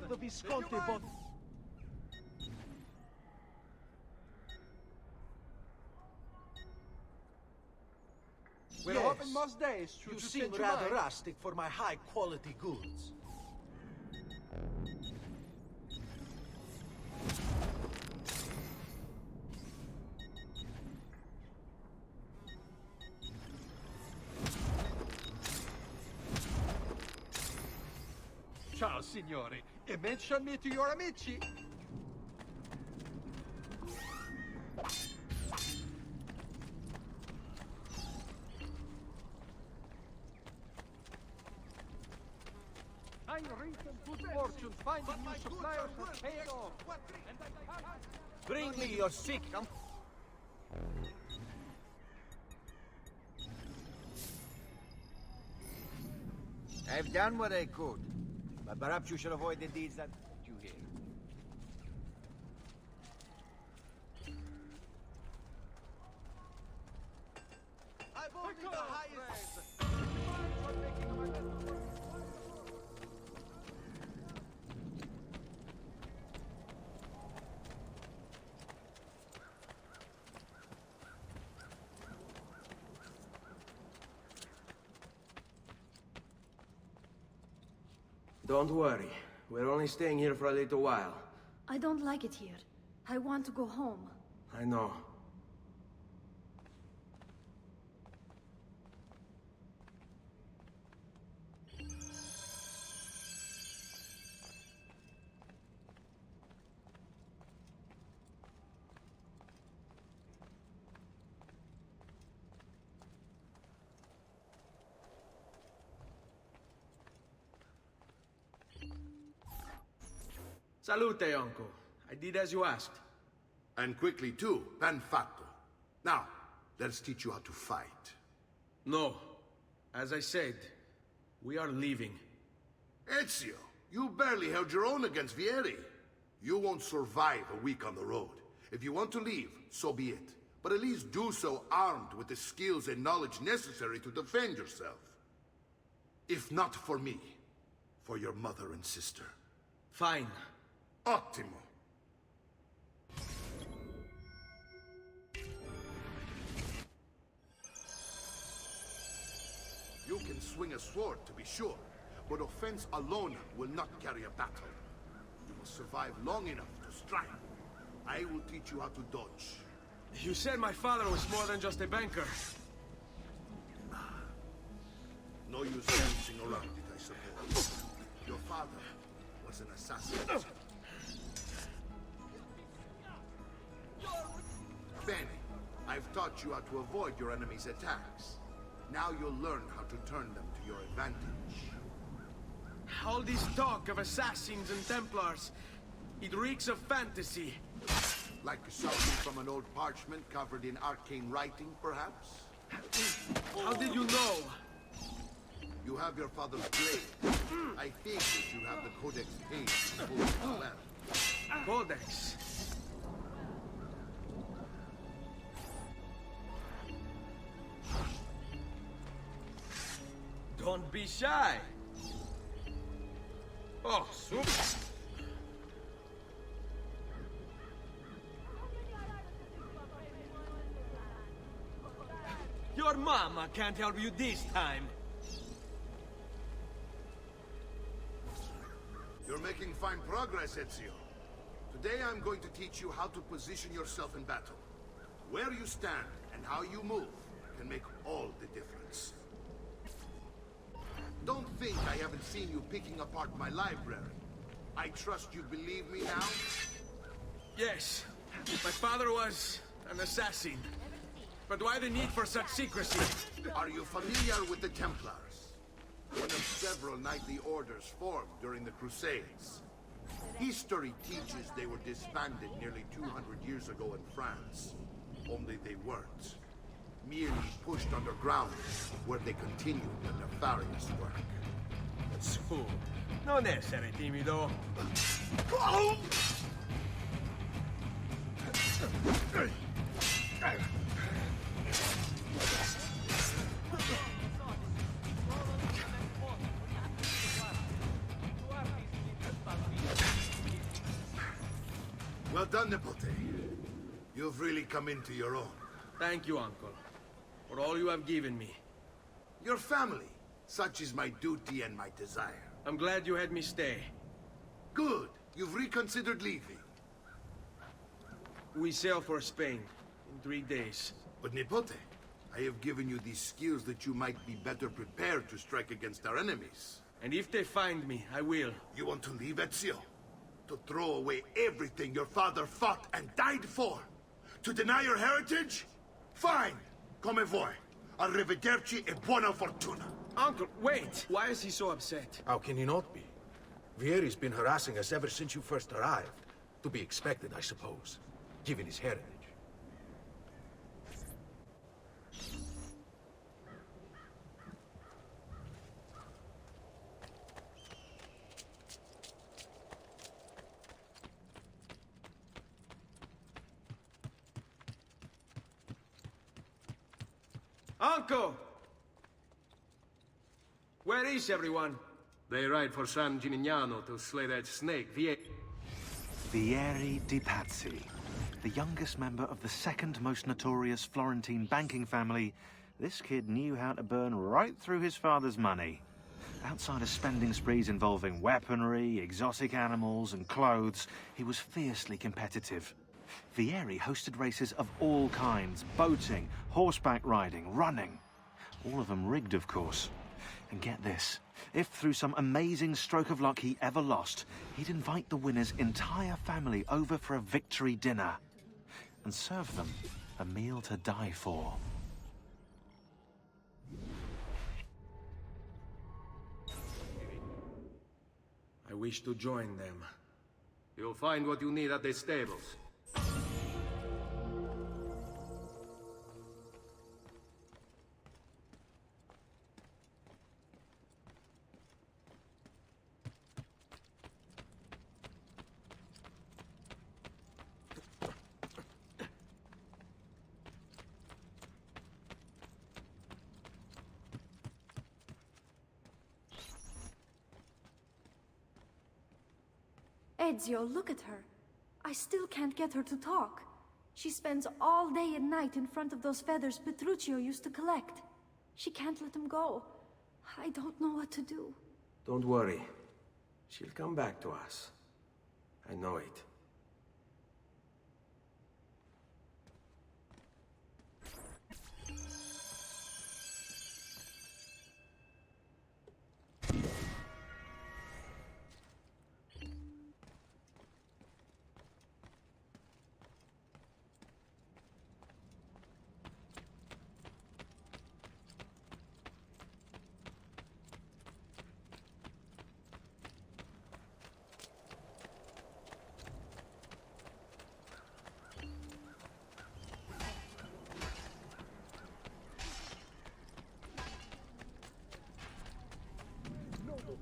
the Visconti, but... We're Yes. open most days. Should You you seem change your rather mind? rustic for my high-quality goods. Ciao, signori. E mention me to your amici. My recent good fortune finding new suppliers has paid off. And I Bring me your sick... I've done what I could, but perhaps you should avoid the deeds that you hear. I've only the highest... Don't worry. We're only staying here for a little while. I don't like it here. I want to go home. I know. Salute, uncle. I did as you asked. And quickly too, ben fatto. Now, let's teach you how to fight. No. As I said, we are leaving. Ezio, you barely held your own against Vieri. You won't survive a week on the road. If you want to leave, so be it. But at least do so armed with the skills and knowledge necessary to defend yourself. If not for me, for your mother and sister. Fine. Ottimo. You can swing a sword, to be sure, but offense alone will not carry a battle. You must survive long enough to strike. I will teach you how to dodge. You said my father was more than just a banker. No use dancing around it, I suppose. Your father was an assassin. Bene, I've taught you how to avoid your enemy's attacks. Now you'll learn how to turn them to your advantage. All this talk of assassins and Templars, it reeks of fantasy. Like something from an old parchment covered in arcane writing, perhaps? How did you know? You have your father's blade. I think that you have the Codex page full as well. Codex. Don't be shy. Oh, super. Your mama can't help you this time. You're making fine progress, Ezio. Today I'm going to teach you how to position yourself in battle. Where you stand and how you move can make all the difference. Don't think I haven't seen you picking apart my library. I trust you believe me now? Yes, my father was an assassin. But why the need for such secrecy? Are you familiar with the Templars? One of several knightly orders formed during the Crusades. History teaches they were disbanded nearly 200 years ago in France. Only they weren't. Merely pushed underground, where they continued their nefarious work. Su, non essere timido. Well done, Nipote. You've really come into your own. Thank you, Uncle, for all you have given me. Your family. Such is my duty and my desire. I'm glad you had me stay. Good. You've reconsidered leaving. We sail for Spain in 3 days. But Nipote, I have given you these skills that you might be better prepared to strike against our enemies. And if they find me, I will. You want to leave Ezio? To throw away everything your father fought and died for? To deny your heritage? Fine. Come voi. Arrivederci e buona fortuna. Uncle, wait! Why is he so upset? How can he not be? Vieri's been harassing us ever since you first arrived. To be expected, I suppose, given his heritage. Uncle! Where is everyone? They ride for San Gimignano to slay that snake, Vieri di Pazzi, the youngest member of the second most notorious Florentine banking family. This kid knew how to burn right through his father's money. Outside of spending sprees involving weaponry, exotic animals, and clothes, he was fiercely competitive. Vieri hosted races of all kinds: boating, horseback riding, running. All of them rigged, of course. And get this, if through some amazing stroke of luck he ever lost, he'd invite the winner's entire family over for a victory dinner and serve them a meal to die for. I wish to join them. You'll find what you need at the stables. Ezio, look at her. I still can't get her to talk. She spends all day and night in front of those feathers Petruchio used to collect. She can't let them go. I don't know what to do. Don't worry. She'll come back to us. I know it.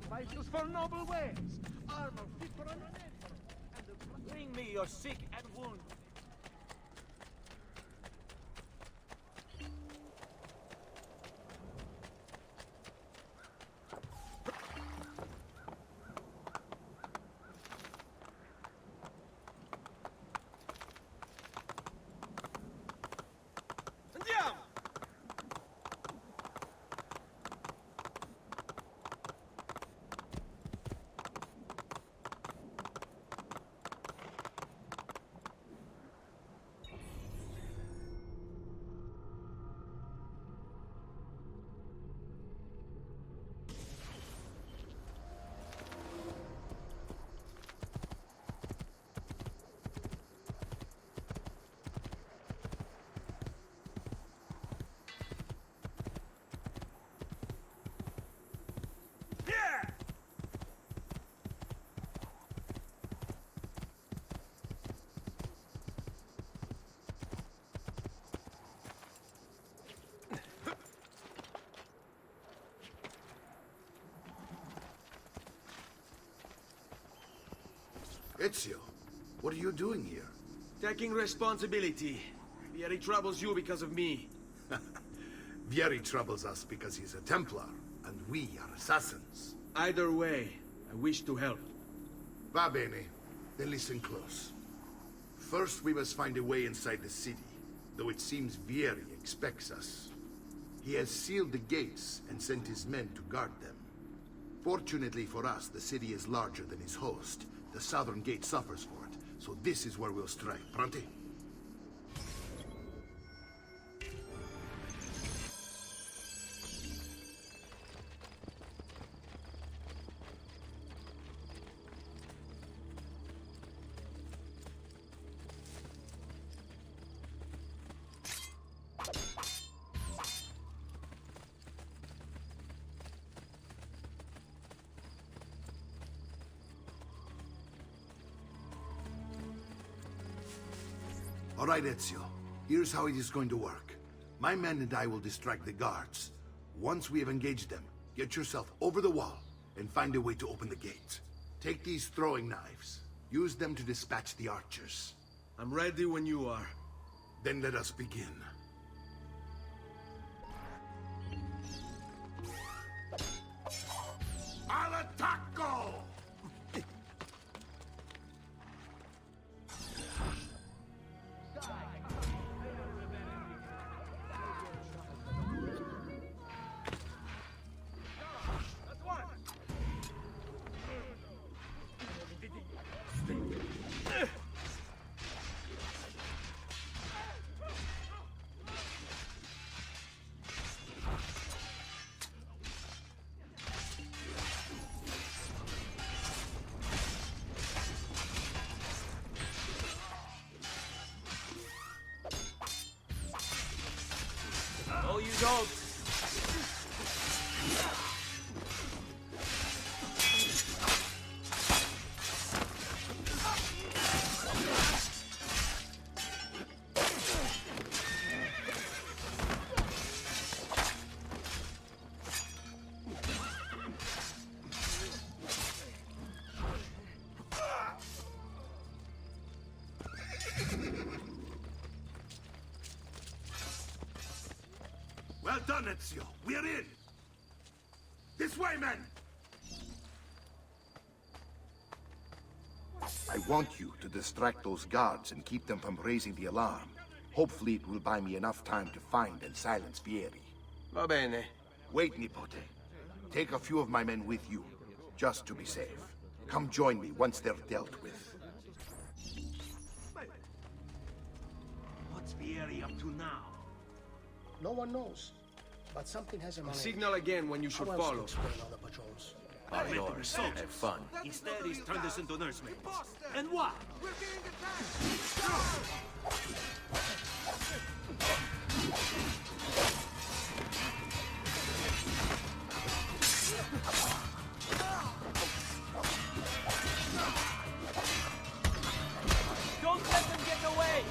Prices for noble wares. Armor fit for an emperor. Bring me your sick and wounded. Andiamo! Ezio, what are you doing here? Taking responsibility. Vieri troubles you because of me. Vieri troubles us because he's a Templar, and we are assassins. Either way, I wish to help. Va bene. Then listen close. First, we must find a way inside the city, though it seems Vieri expects us. He has sealed the gates and sent his men to guard them. Fortunately for us, the city is larger than his host. The southern gate suffers for it, so this is where we'll strike. Pronti? All right, Ezio. Here's how it is going to work. My men and I will distract the guards. Once we have engaged them, get yourself over the wall and find a way to open the gate. Take these throwing knives. Use them to dispatch the archers. I'm ready when you are. Then let us begin. Al attacco! Oh, you don't. Well done, Ezio. We're in. This way, men! I want you to distract those guards and keep them from raising the alarm. Hopefully it will buy me enough time to find and silence Vieri. Va bene. Wait, Nipote. Take a few of my men with you, just to be safe. Come join me once they're dealt with. What's Vieri up to now? No one knows, but something has him on edge. Signal again when you should How else to follow. explain all the patrols? All yours. Have fun. Instead, he's turned us into nursemaids. And why? We're being attacked! Don't let them get away!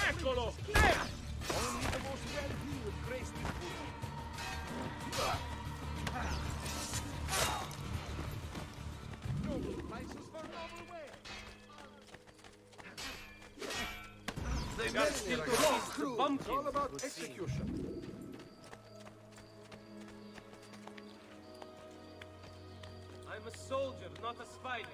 Eccolo! Only the most well-being would grace these boots. Noble prices for noble wares. They got still to resist the It's bumpkins. all about would seem. execution. I'm a soldier, not a spider.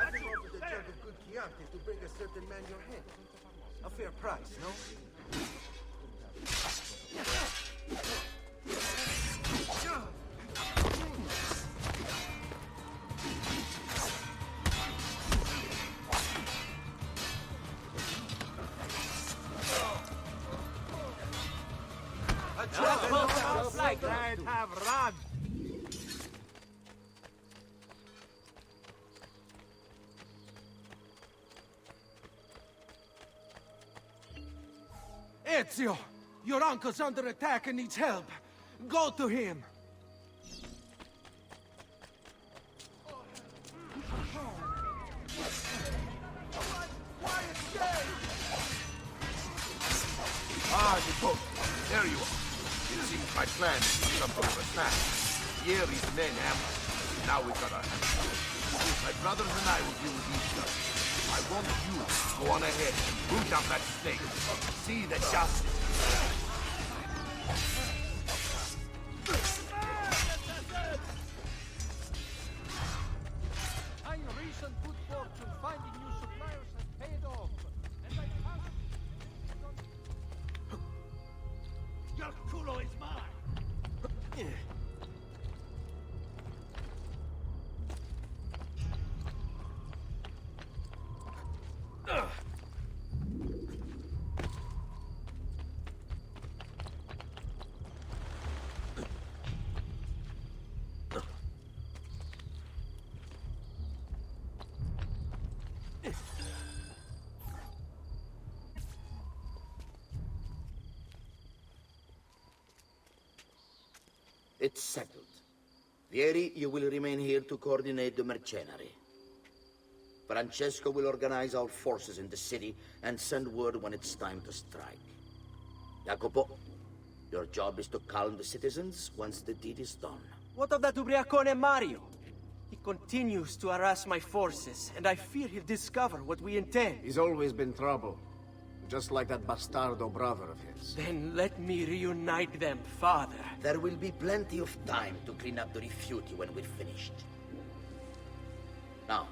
I've been offered a jug of good Chianti to bring a certain man your head. A fair price, no? Like I'd have run. Ezio! Your uncle's under attack and needs help. Go to him. Ah, the boat. There you are. It seems my plan is something of a snap. Yeri's men ambushed. Now we've got our hands full. My brothers and I will deal with each other. I want you to go on ahead and root out that snake. See that justice is done. My recent good fortune finding new suppliers has paid off. And I can't... Your culo is mine! It's settled. Vieri, you will remain here to coordinate the mercenary. Francesco will organize our forces in the city and send word when it's time to strike. Jacopo, your job is to calm the citizens once the deed is done. What of that ubriacone Mario? He continues to harass my forces, and I fear he'll discover what we intend. He's always been trouble. Just like that bastardo brother of his. Then let me reunite them, father. There will be plenty of time to clean up the refuti when we're finished. Now,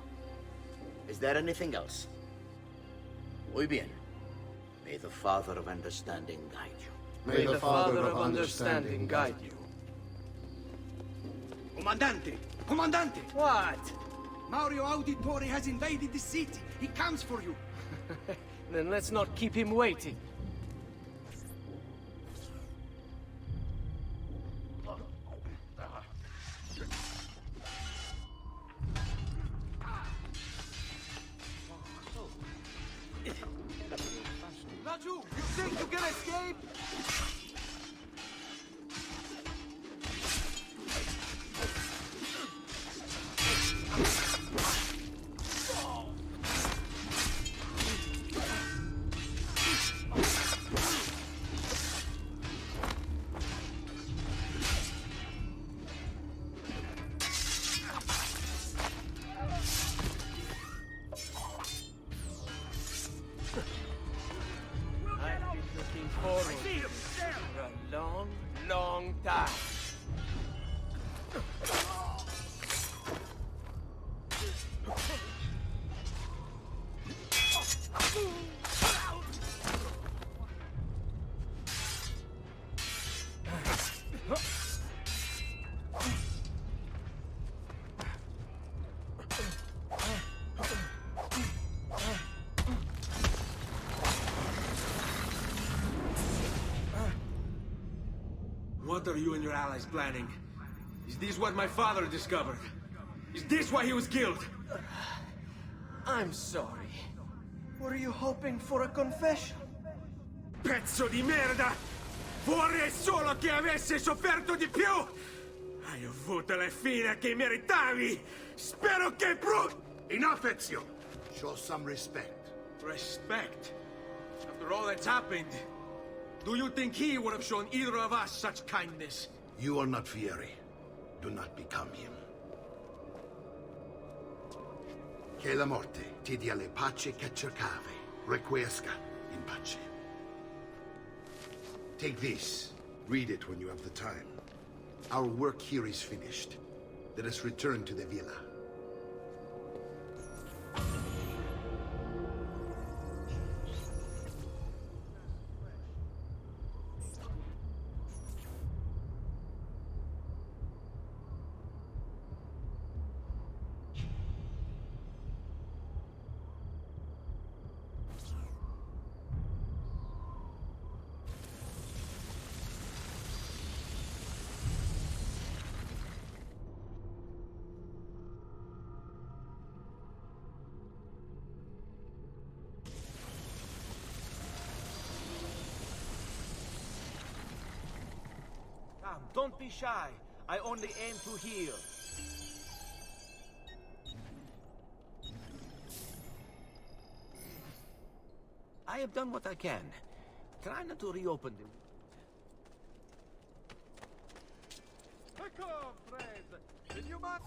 is there anything else? Muy bien. May the Father of Understanding guide you. May the Father of Understanding guide you. Comandante! Comandante! What? Mario Auditore has invaded the city. He comes for you. Then let's not keep him waiting. Not you! You think you can escape? Long time. What are you and your allies planning? Is this what my father discovered? Is this why he was killed? I'm sorry. Were you hoping for a confession? Pezzo di merda! Vorrei solo che avesse sofferto di più! Hai avuto la fine che meritavi! Spero che Enough, Ezio! Show some respect. Respect? After all that's happened, do you think he would have shown either of us such kindness? You are not Fieri. Do not become him. Che la morte ti dia le pace che cercavi. Requiesca in pace. Take this. Read it when you have the time. Our work here is finished. Let us return to the villa. Don't be shy. I only aim to heal. I have done what I can. Try not to reopen the... Come, friend. Will you mind?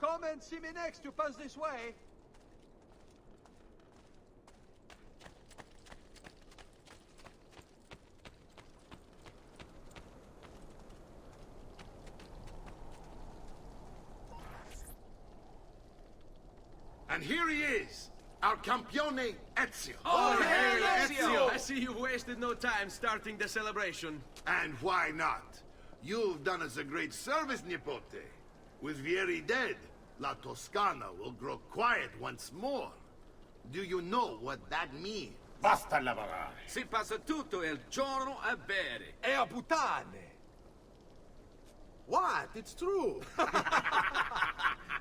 Come and see me next. You pass this way. And here he is, our campione Ezio. Oh, hey, Ezio! I see you wasted no time starting the celebration. And why not? You've done us a great service, Nipote. With Vieri dead, La Toscana will grow quiet once more. Do you know what that means? Basta lavorare. Si passa tutto il giorno a bere. E a puttane! What? It's true!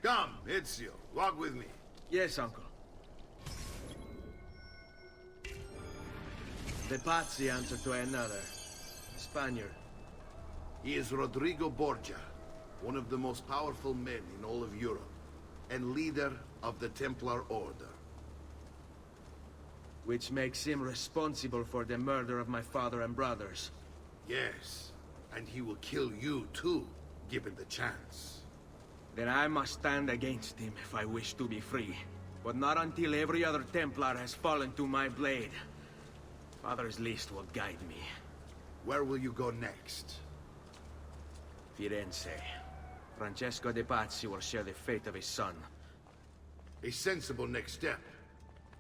Come, Ezio, walk with me. Yes, uncle. The Pazzi answer to another. Spaniard. He is Rodrigo Borgia, one of the most powerful men in all of Europe, and leader of the Templar Order. Which makes him responsible for the murder of my father and brothers. Yes, and he will kill you too, given the chance. Then I must stand against him if I wish to be free. But not until every other Templar has fallen to my blade. Father's list will guide me. Where will you go next? Firenze. Francesco de Pazzi will share the fate of his son. A sensible next step.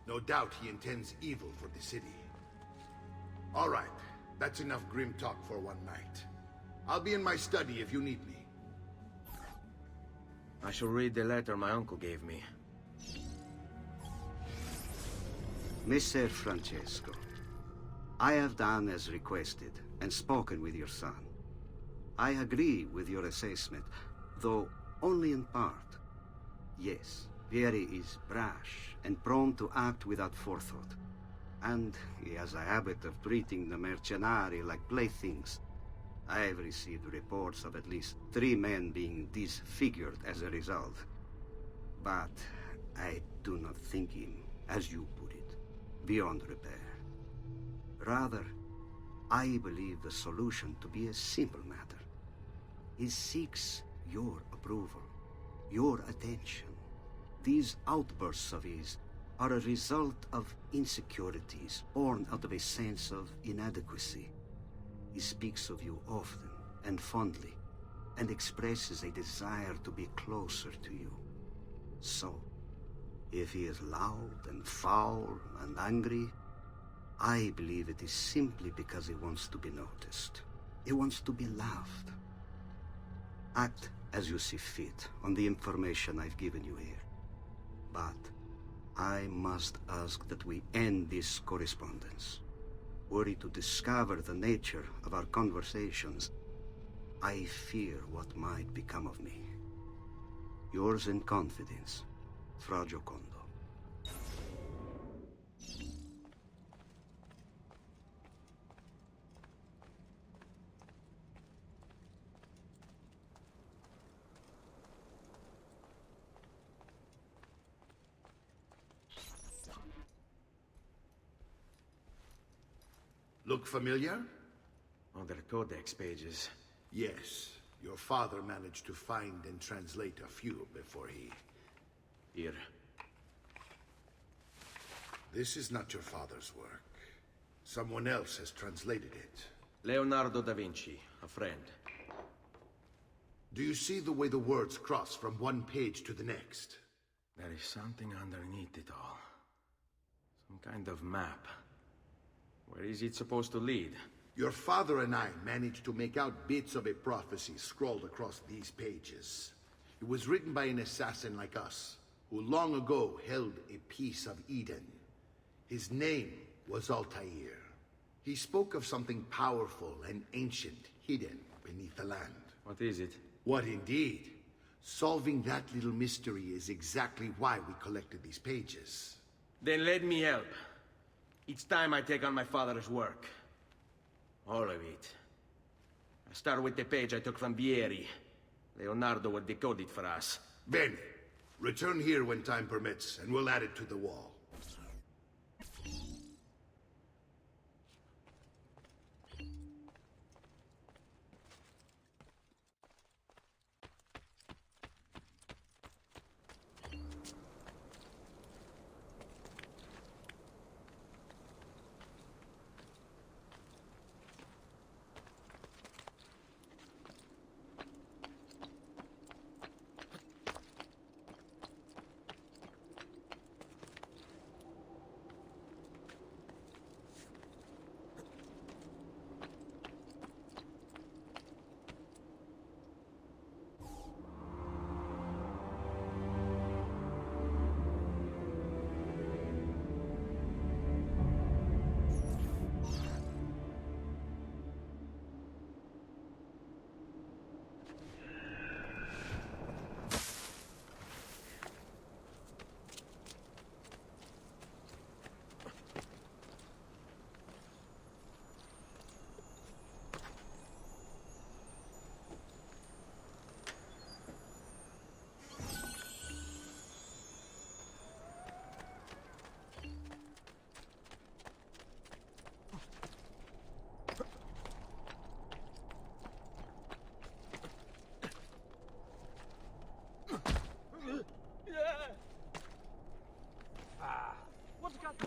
No doubt he intends evil for the city. All right, that's enough grim talk for one night. I'll be in my study if you need me. I shall read the letter my uncle gave me. Messer Francesco, I have done as requested and spoken with your son. I agree with your assessment, though only in part. Yes, Vieri is brash and prone to act without forethought. And he has a habit of treating the mercenari like playthings. I have received reports of at least 3 men being disfigured as a result. But I do not think him, as you put it, beyond repair. Rather, I believe the solution to be a simple matter. He seeks your approval, your attention. These outbursts of his are a result of insecurities born out of a sense of inadequacy. He speaks of you often and fondly, and expresses a desire to be closer to you. So, if he is loud and foul and angry, I believe it is simply because he wants to be noticed. He wants to be loved. Act as you see fit on the information I've given you here. But I must ask that we end this correspondence. Were he to discover the nature of our conversations, I fear what might become of me. Yours in confidence, Fra Giocondo. Look familiar? On their codex pages. Yes. Your father managed to find and translate a few before he... Here. This is not your father's work. Someone else has translated it. Leonardo da Vinci, a friend. Do you see the way the words cross from one page to the next? There is something underneath it all. Some kind of map. Where is it supposed to lead? Your father and I managed to make out bits of a prophecy scrawled across these pages. It was written by an assassin like us, who long ago held a piece of Eden. His name was Altair. He spoke of something powerful and ancient hidden beneath the land. What is it? What indeed? Solving that little mystery is exactly why we collected these pages. Then let me help. Each time I take on my father's work. All of it. I start with the page I took from Vieri. Leonardo would decode it for us. Bene. Return here when time permits, and we'll add it to the wall.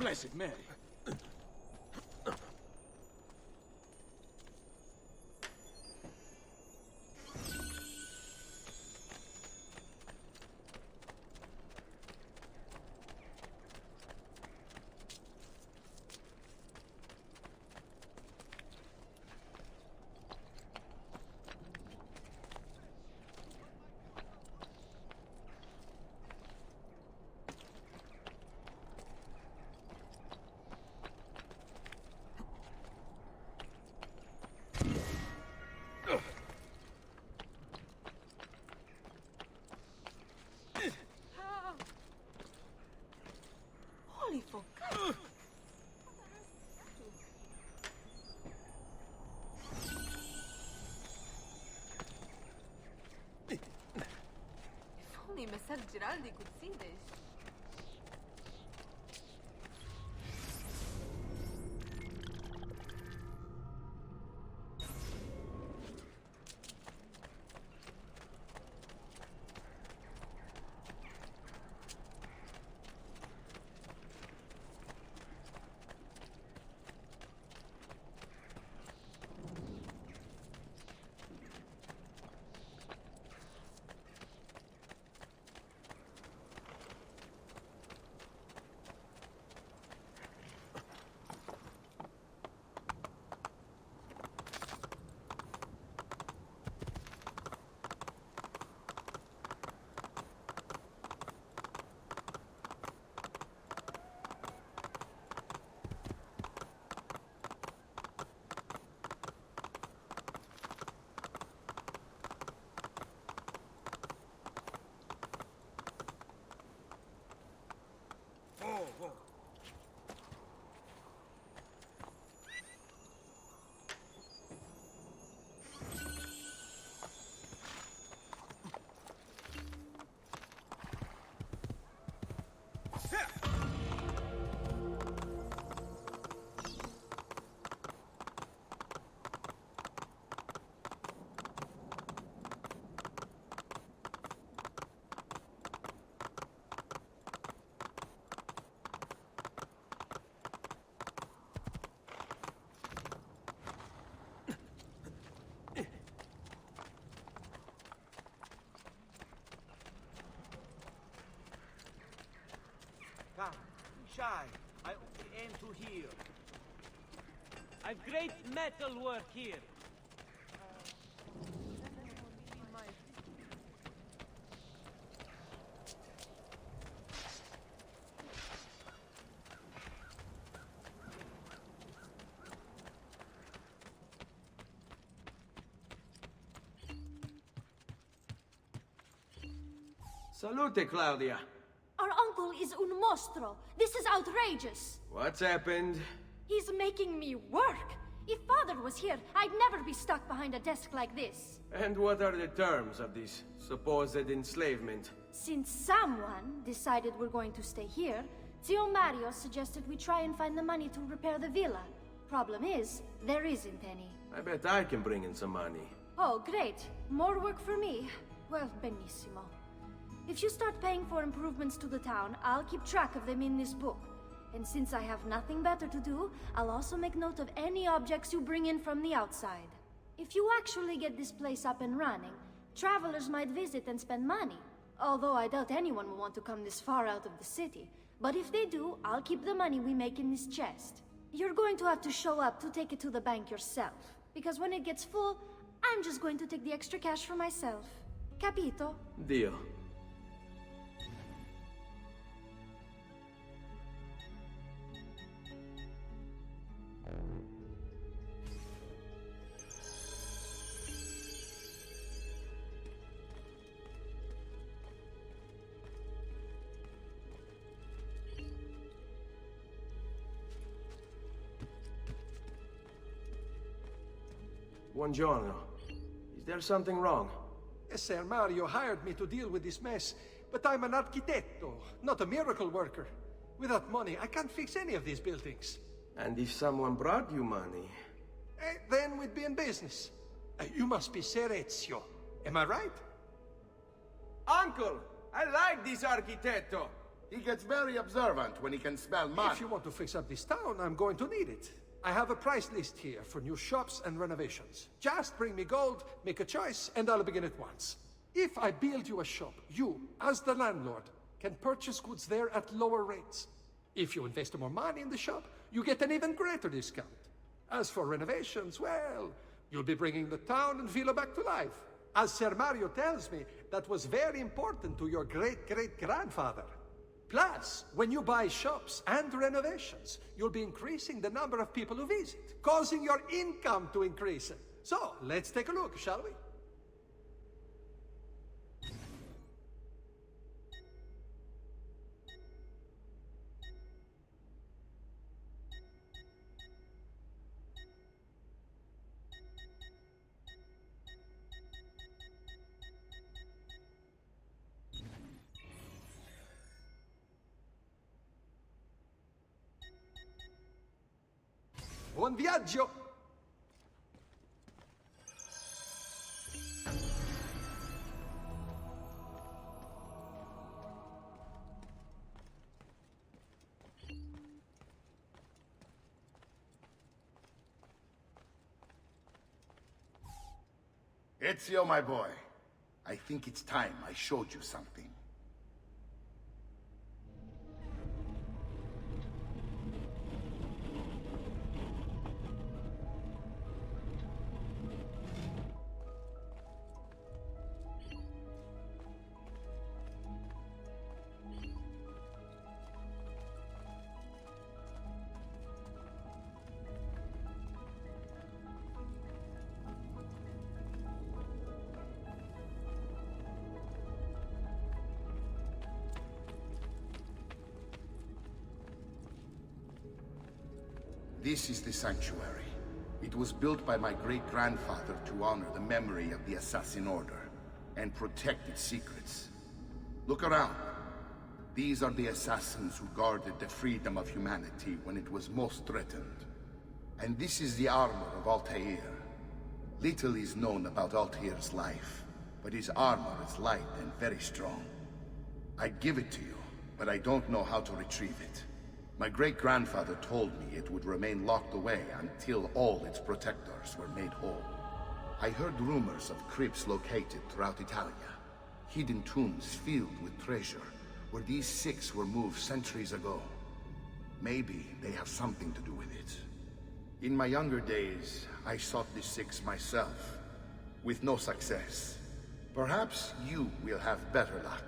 Blessed Mary. Holy for God! If only Messer Giraldi could see this. Come, shy. I only aim to hear. I've great metal work here. Salute, Claudia. Our uncle is un mostro. This is outrageous. What's happened? He's making me work. If Father was here, I'd never be stuck behind a desk like this. And what are the terms of this supposed enslavement? Since someone decided we're going to stay here, Zio Mario suggested we try and find the money to repair the villa. Problem is, there isn't any. I bet I can bring in some money. Oh, great. More work for me. Well, benissimo. If you start paying for improvements to the town, I'll keep track of them in this book. And since I have nothing better to do, I'll also make note of any objects you bring in from the outside. If you actually get this place up and running, travelers might visit and spend money. Although I doubt anyone will want to come this far out of the city. But if they do, I'll keep the money we make in this chest. You're going to have to show up to take it to the bank yourself. Because when it gets full, I'm just going to take the extra cash for myself. Capito? Deal. Buongiorno. Is there something wrong? Ser Mario hired me to deal with this mess, but I'm an architetto, not a miracle worker. Without money, I can't fix any of these buildings. And if someone brought you money? Then we'd be in business. You must be Ser Ezio. Am I right? Uncle! I like this architetto! He gets very observant when he can smell mud. If you want to fix up this town, I'm going to need it. I have a price list here for new shops and renovations. Just bring me gold, make a choice, and I'll begin at once. If I build you a shop, you, as the landlord, can purchase goods there at lower rates. If you invest more money in the shop, you get an even greater discount. As for renovations, well, you'll be bringing the town and villa back to life. As Ser Mario tells me, that was very important to your great-great-grandfather. Plus, when you buy shops and renovations, you'll be increasing the number of people who visit, causing your income to increase. So, let's take a look, shall we? Buon viaggio! Ezio, my boy. I think it's time I showed you something. This is the sanctuary. It was built by my great-grandfather to honor the memory of the Assassin Order and protect its secrets. Look around. These are the assassins who guarded the freedom of humanity when it was most threatened. And this is the armor of Altair. Little is known about Altair's life, but his armor is light and very strong. I'd give it to you, but I don't know how to retrieve it. My great-grandfather told me it would remain locked away until all its protectors were made whole. I heard rumors of crypts located throughout Italia, hidden tombs filled with treasure, where these six were moved centuries ago. Maybe they have something to do with it. In my younger days, I sought the six myself, with no success. Perhaps you will have better luck.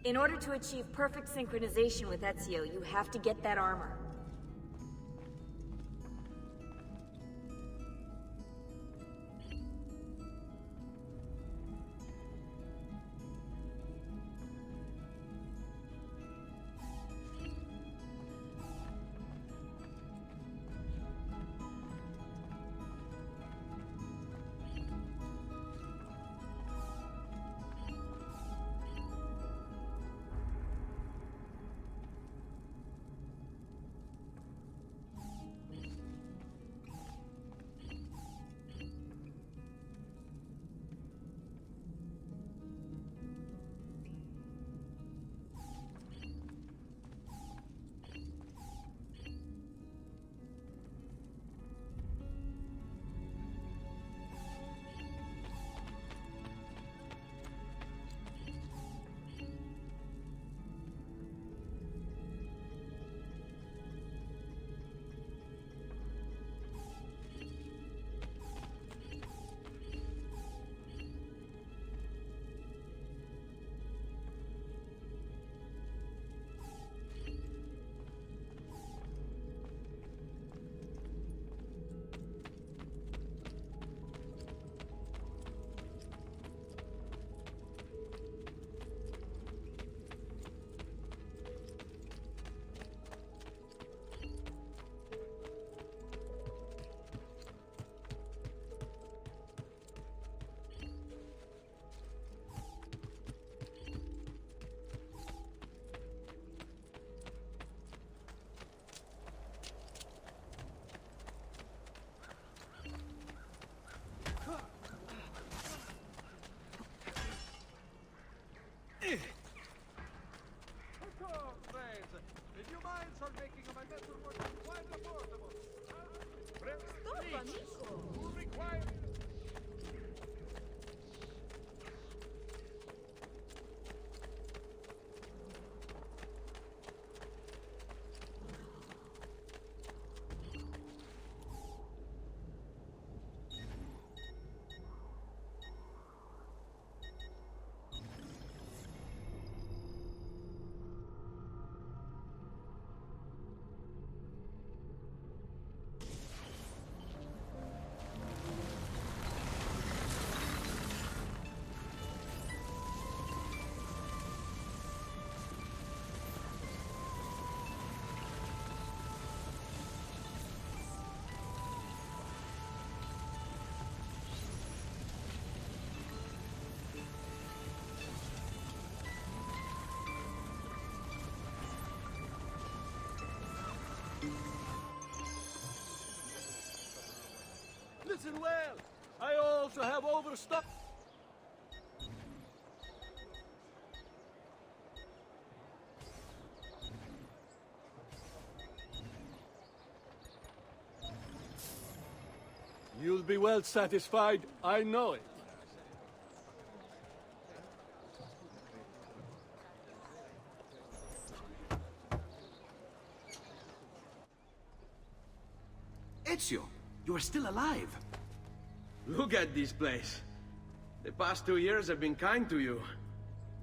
In order to achieve perfect synchronization with Ezio, you have to get that armor. listen well. I also have overstuffed. You'll be well satisfied, I know it. Ezio, you are still alive. Look at this place. The past 2 years have been kind to you.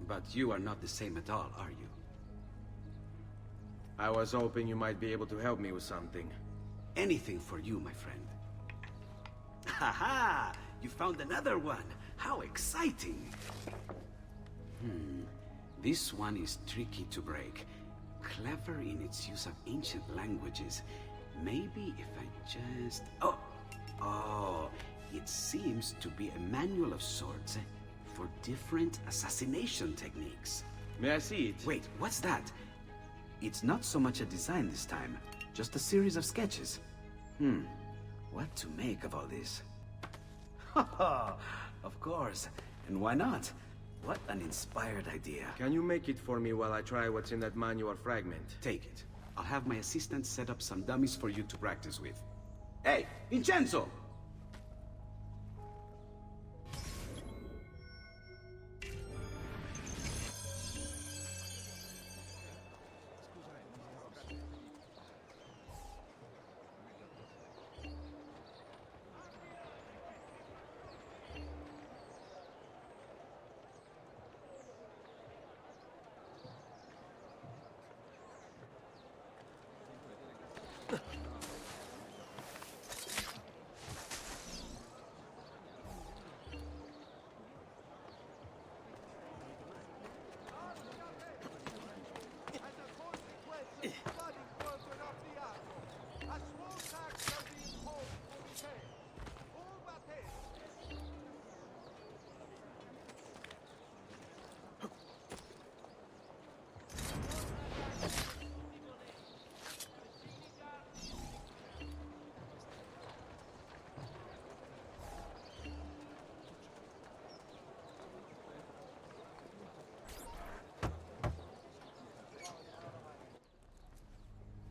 But you are not the same at all, are you? I was hoping you might be able to help me with something. Anything for you, my friend. Ha-ha! You found another one! How exciting! This one is tricky to break. Clever in its use of ancient languages. Maybe if I just... Oh, it seems to be a manual of sorts for different assassination techniques. May I see it? Wait, what's that? It's not so much a design this time, just a series of sketches. What to make of all this? Haha, of course. And why not? What an inspired idea. Can you make it for me while I try what's in that manual fragment? Take it. I'll have my assistant set up some dummies for you to practice with. Hey, Vincenzo!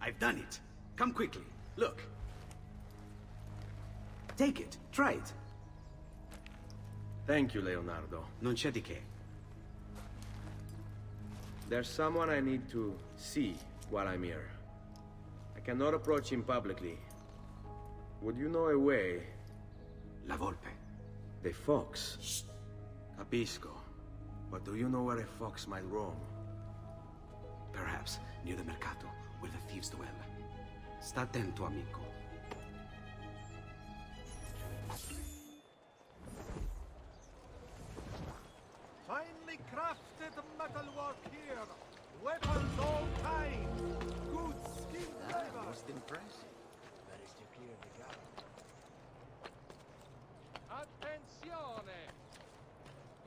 I've done it. Come quickly. Look. Take it. Try it. Thank you, Leonardo. Non c'è di che. There's someone I need to see while I'm here. I cannot approach him publicly. Would you know a way? La Volpe. The fox. Shh. Capisco. But do you know where a fox might roam? Perhaps near the Mercato, where the thieves dwell. Sta attento, amico. Finely crafted metalwork here. Weapons all kinds. Good skilled labor. Most impressive. Managed to clear the gap. Attenzione!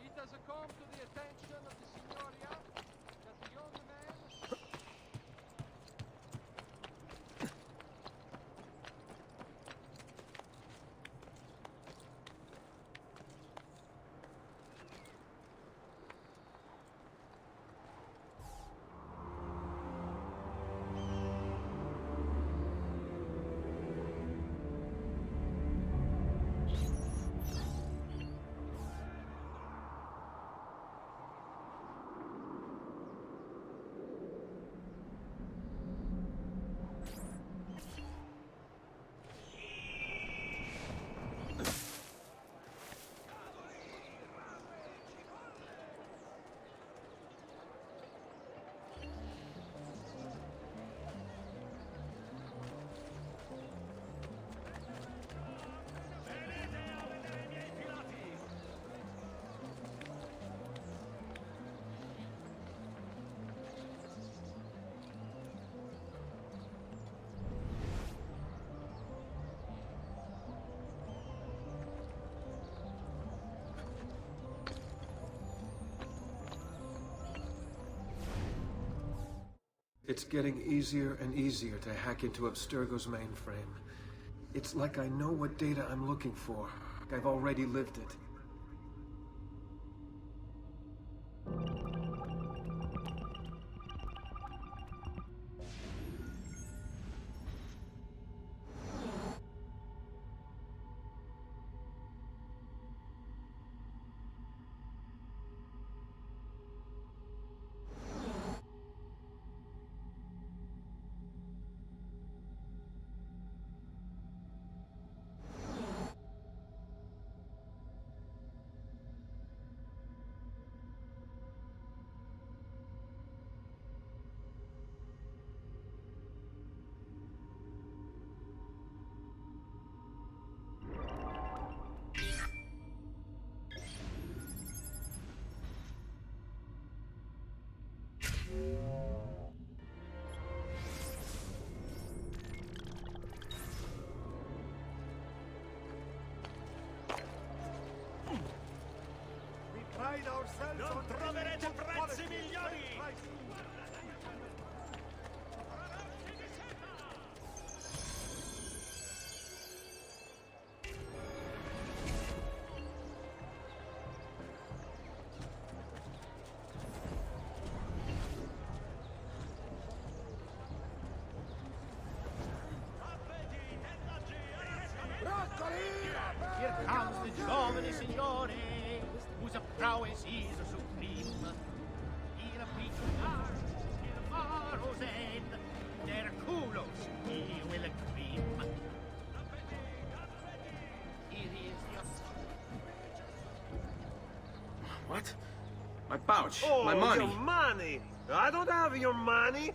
It has come to the attention of the Signoria that the young man... It's getting easier and easier to hack into Abstergo's mainframe. It's like I know what data I'm looking for. Like I've already lived it. Pride ourselves on troverete prezzi migliori! Here comes the giovane signore, whose prowess is supreme. Il picciar, il faro's end, their culos he will cream. Here is the... What? My pouch. Oh, my money. Your money! I don't have your money!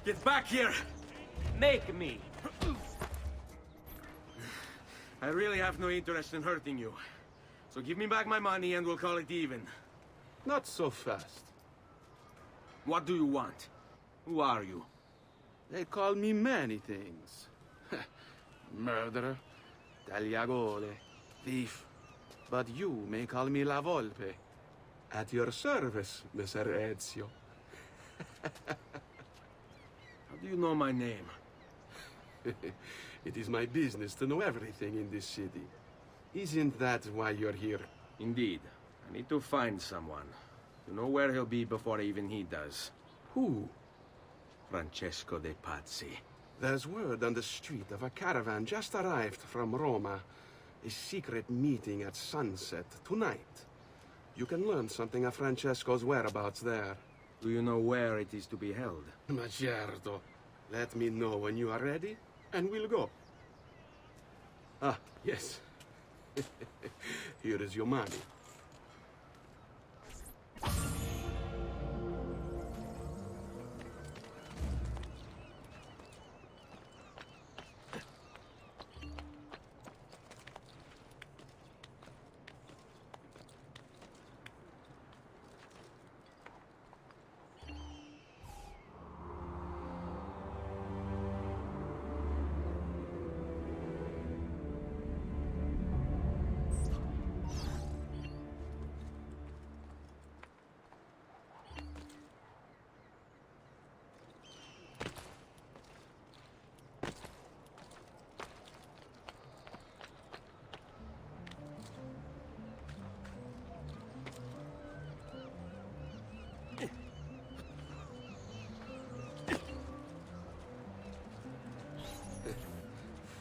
Get back here! Make me! I really have no interest in hurting you. So give me back my money and we'll call it even. Not so fast. What do you want? Who are you? They call me many things. Murderer, tagliagole, thief. But you may call me La Volpe. At your service, Messer Ezio. How do you know my name? It is my business to know everything in this city. Isn't that why you're here? Indeed. I need to find someone. To know where he'll be before even he does. Who? Francesco de Pazzi. There's word on the street of a caravan just arrived from Roma. A secret meeting at sunset tonight. You can learn something of Francesco's whereabouts there. Do you know where it is to be held? Ma certo. Let me know when you are ready, and we'll go. Ah, yes. Here is your money.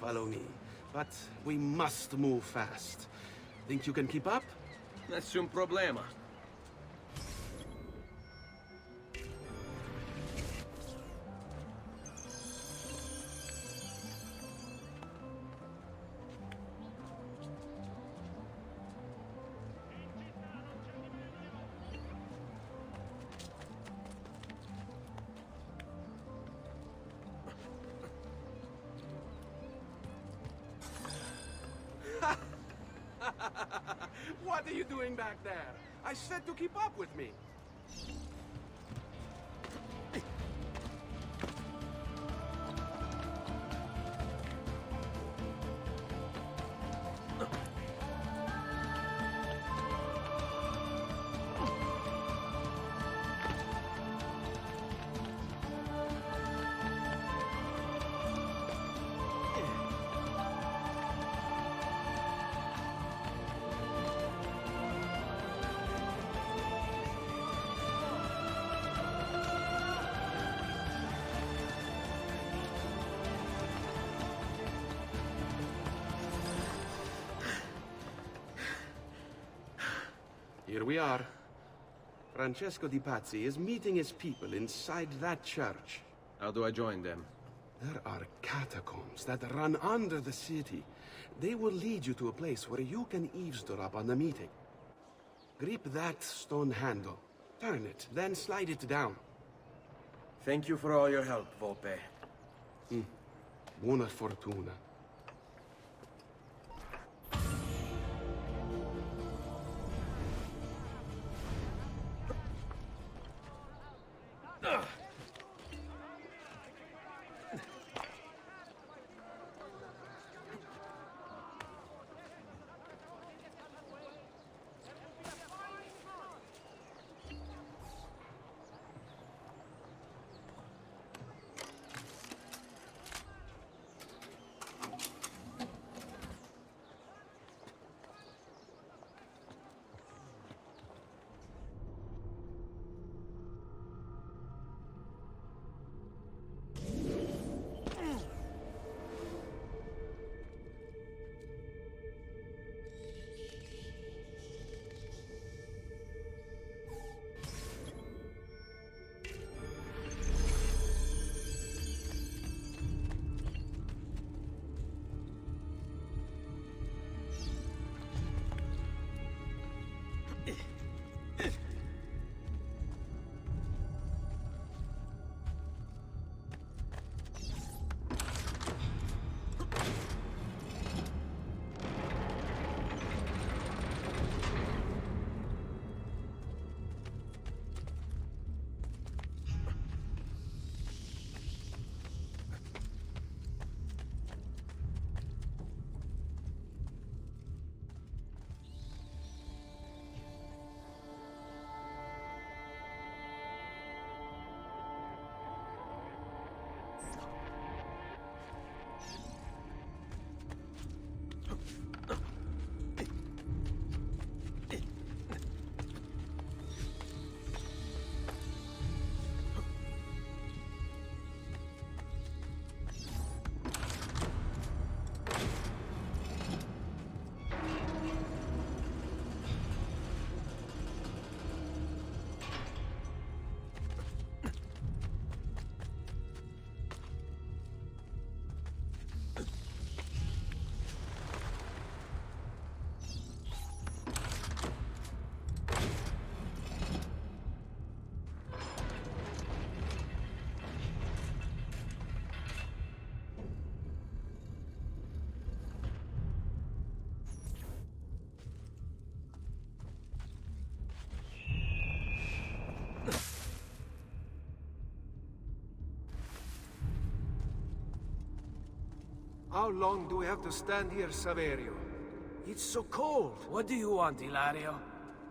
Follow me. But we must move fast. Think you can keep up? Nessun problema. What are you doing back there? I said to keep up with me. Here we are. Francesco Di Pazzi is meeting his people inside that church. How do I join them? There are catacombs that run under the city. They will lead you to a place where you can eavesdrop on the meeting. Grip that stone handle. Turn it, then slide it down. Thank you for all your help, Volpe. Buona fortuna. How long do we have to stand here, Saverio? It's so cold. What do you want, Ilario?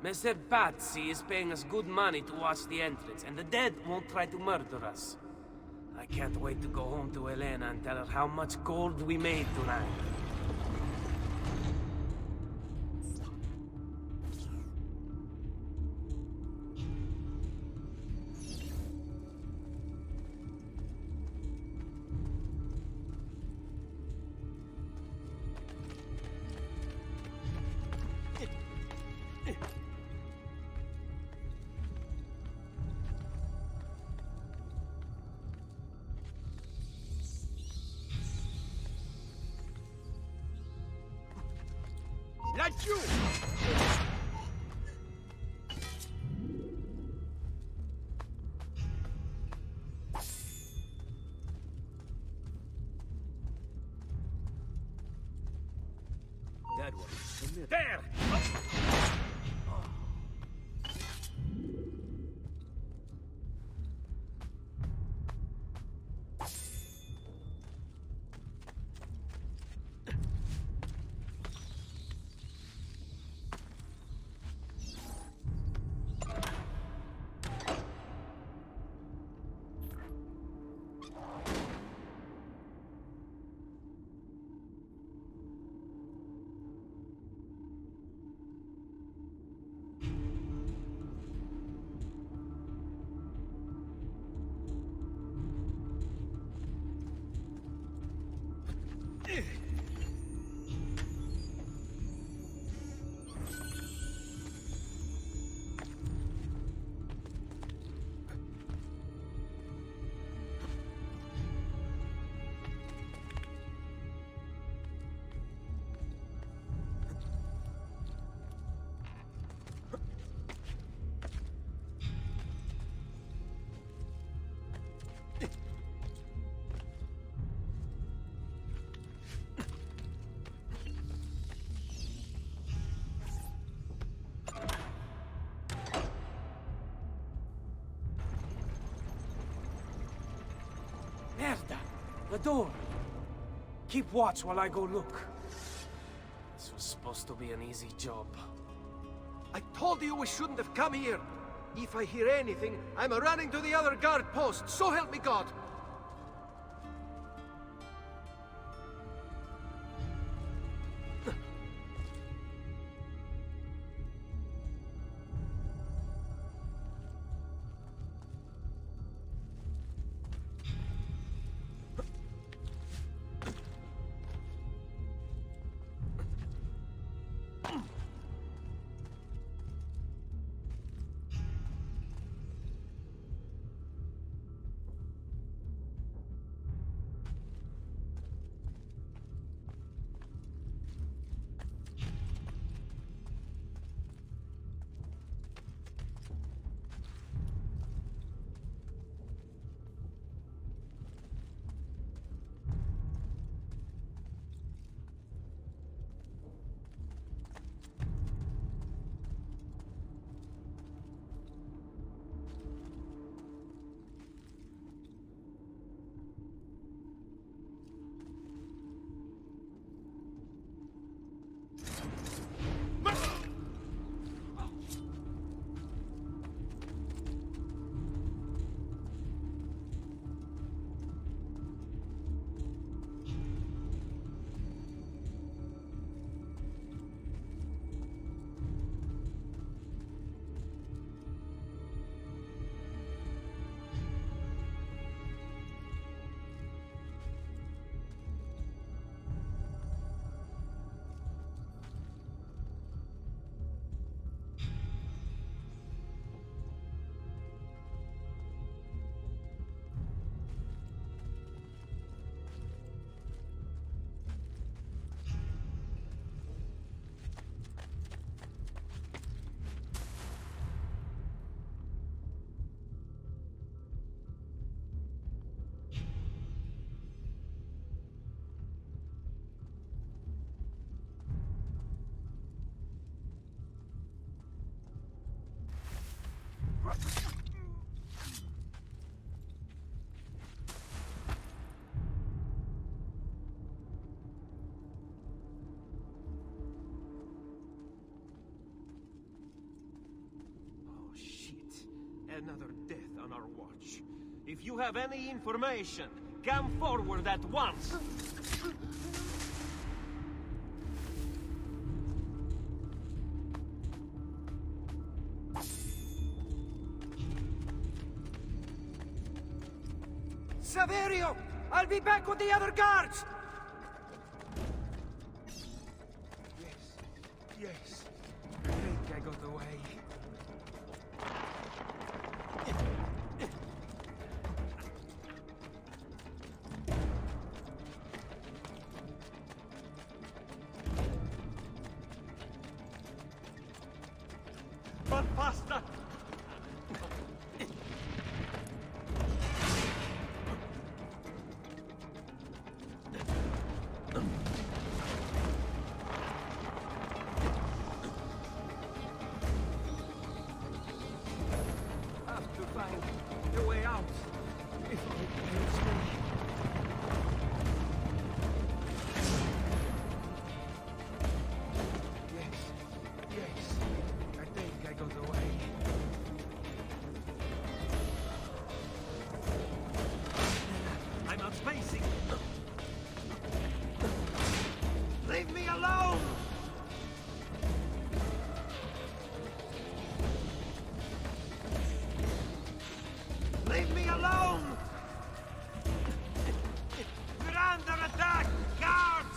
Messer Pazzi is paying us good money to watch the entrance, and the dead won't try to murder us. I can't wait to go home to Elena and tell her how much gold we made tonight. Laggiù! That one. There! Merda! The door! Keep watch while I go look. This was supposed to be an easy job. I told you we shouldn't have come here. If I hear anything, I'm running to the other guard post. So help me God. Another death on our watch. If you have any information, come forward at once! Saverio! I'll be back with the other guards! Yes. I think I got away. But faster! Leave me alone! Leave me alone! You're under attack! Guards!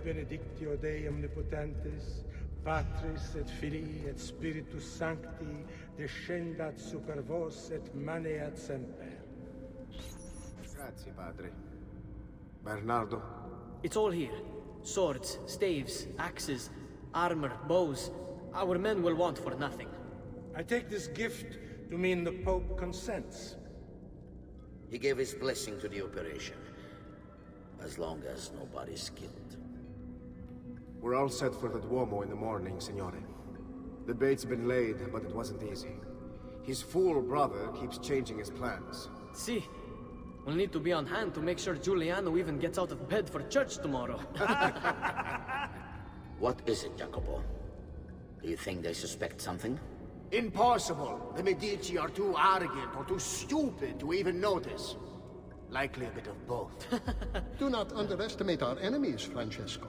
benedictio Dei omnipotentes, Patris et Filii et Spiritus Sancti, descendat super vos et maneat semper. Grazie, padre. Bernardo? It's all here. Swords, staves, axes, armor, bows. Our men will want for nothing. I take this gift to mean the Pope consents. He gave his blessing to the operation, as long as nobody's killed. We're all set for the Duomo in the morning, Signore. The bait's been laid, but it wasn't easy. His fool brother keeps changing his plans. See, we'll need to be on hand to make sure Giuliano even gets out of bed for church tomorrow. What is it, Jacopo? Do you think they suspect something? Impossible. The Medici are too arrogant or too stupid to even notice. Likely a bit of both. Do not underestimate our enemies, Francesco.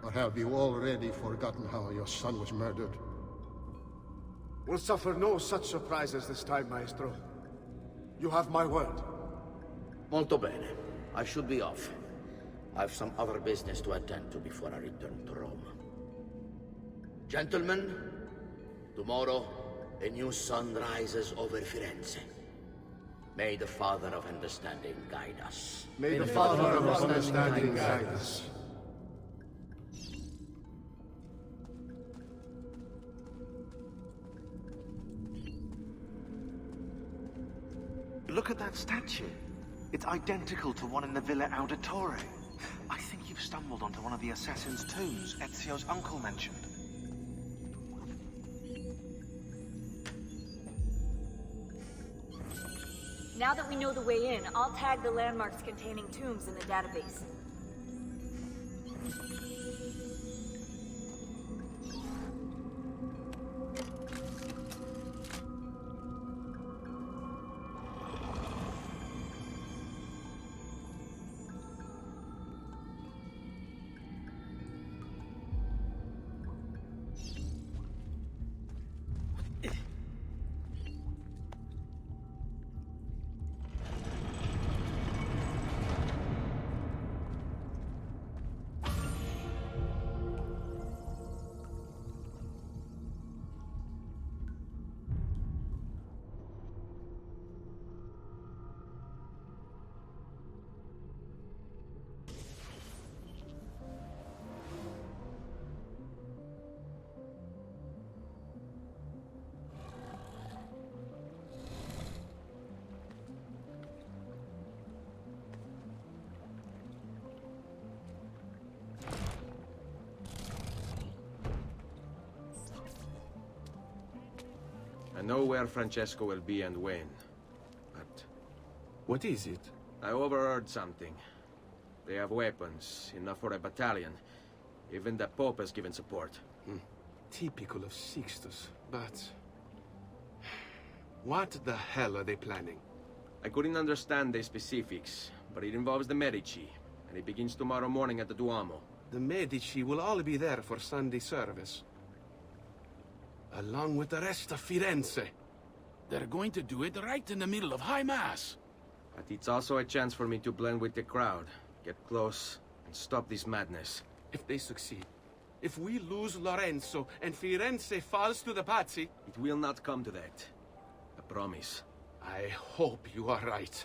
Or have you already forgotten how your son was murdered? We'll suffer no such surprises this time, Maestro. You have my word. Molto bene. I should be off. I've some other business to attend to before I return to Rome. Gentlemen, tomorrow, a new sun rises over Firenze. May the Father of Understanding guide us. May the Father of Understanding guide us. Look at that statue. It's identical to one in the Villa Auditore. I think you've stumbled onto one of the assassin's tombs Ezio's uncle mentioned. Now that we know the way in, I'll tag the landmarks containing tombs in the database. I know where Francesco will be and when, but... What is it? I overheard something. They have weapons, enough for a battalion. Even the Pope has given support. Typical of Sixtus, but... What the hell are they planning? I couldn't understand the specifics, but it involves the Medici, and it begins tomorrow morning at the Duomo. The Medici will all be there for Sunday service. Along with the rest of Firenze. They're going to do it right in the middle of High Mass. But it's also a chance for me to blend with the crowd, get close, and stop this madness. If they succeed, if we lose Lorenzo and Firenze falls to the Pazzi... It will not come to that. I promise. I hope you are right.